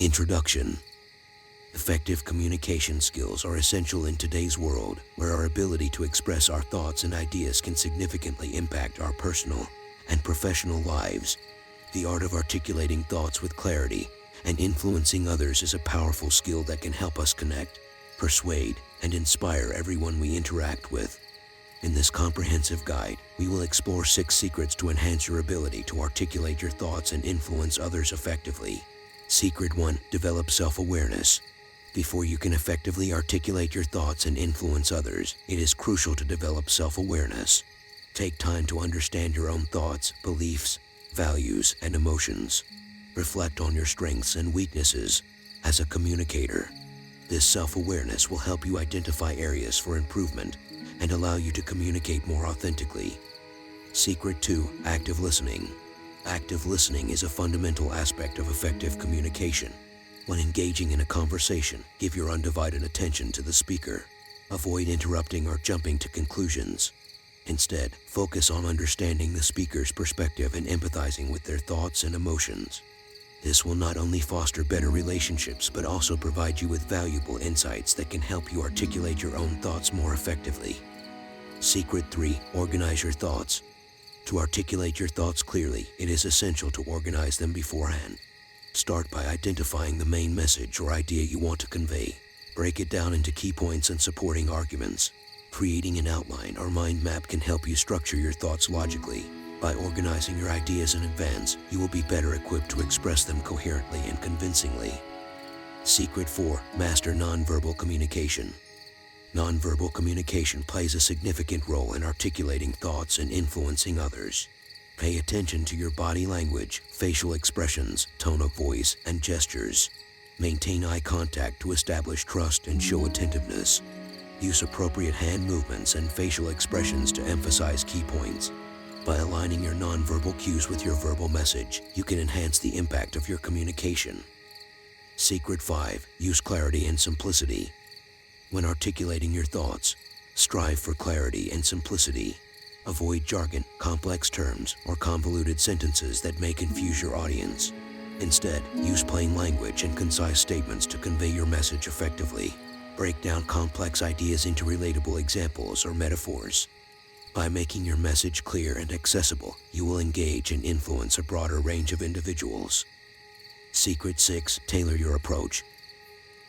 Introduction. Effective communication skills are essential in today's world, where our ability to express our thoughts and ideas can significantly impact our personal and professional lives. The art of articulating thoughts with clarity and influencing others is a powerful skill that can help us connect, persuade, and inspire everyone we interact with. In this comprehensive guide, we will explore 6 secrets to enhance your ability to articulate your thoughts and influence others effectively. Secret 1. Develop self-awareness. Before you can effectively articulate your thoughts and influence others, it is crucial to develop self-awareness. Take time to understand your own thoughts, beliefs, values, and emotions. Reflect on your strengths and weaknesses as a communicator. This self-awareness will help you identify areas for improvement and allow you to communicate more authentically. Secret 2. Active listening. Active listening is a fundamental aspect of effective communication. When engaging in a conversation, give your undivided attention to the speaker. Avoid interrupting or jumping to conclusions. Instead, focus on understanding the speaker's perspective and empathizing with their thoughts and emotions. This will not only foster better relationships, but also provide you with valuable insights that can help you articulate your own thoughts more effectively. Secret 3. Organize your thoughts. To articulate your thoughts clearly, it is essential to organize them beforehand. Start by identifying the main message or idea you want to convey. Break it down into key points and supporting arguments. Creating an outline or mind map can help you structure your thoughts logically. By organizing your ideas in advance, you will be better equipped to express them coherently and convincingly. Secret 4. Master nonverbal communication. Nonverbal communication plays a significant role in articulating thoughts and influencing others. Pay attention to your body language, facial expressions, tone of voice, and gestures. Maintain eye contact to establish trust and show attentiveness. Use appropriate hand movements and facial expressions to emphasize key points. By aligning your nonverbal cues with your verbal message, you can enhance the impact of your communication. Secret 5. Use clarity and simplicity. When articulating your thoughts, strive for clarity and simplicity. Avoid jargon, complex terms, or convoluted sentences that may confuse your audience. Instead, use plain language and concise statements to convey your message effectively. Break down complex ideas into relatable examples or metaphors. By making your message clear and accessible, you will engage and influence a broader range of individuals. Secret 6. Tailor your approach.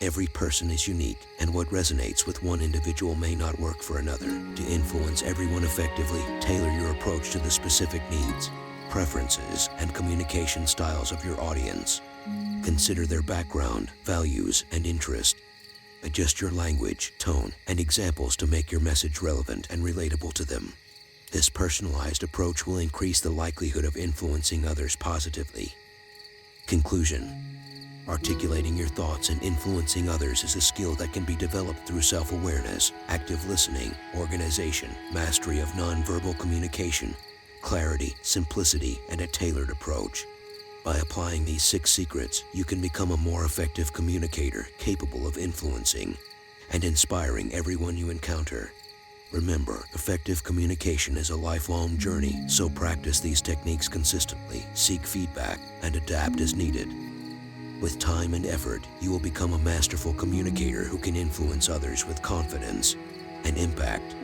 Every person is unique, and what resonates with one individual may not work for another. To influence everyone effectively, tailor your approach to the specific needs, preferences, and communication styles of your audience. Consider their background, values, and interest. Adjust your language, tone, and examples to make your message relevant and relatable to them. This personalized approach will increase the likelihood of influencing others positively. Conclusion. Articulating your thoughts and influencing others is a skill that can be developed through self-awareness, active listening, organization, mastery of nonverbal communication, clarity, simplicity, and a tailored approach. By applying these 6 secrets, you can become a more effective communicator capable of influencing and inspiring everyone you encounter. Remember, effective communication is a lifelong journey, so practice these techniques consistently, seek feedback, and adapt as needed. With time and effort, you will become a masterful communicator who can influence others with confidence and impact.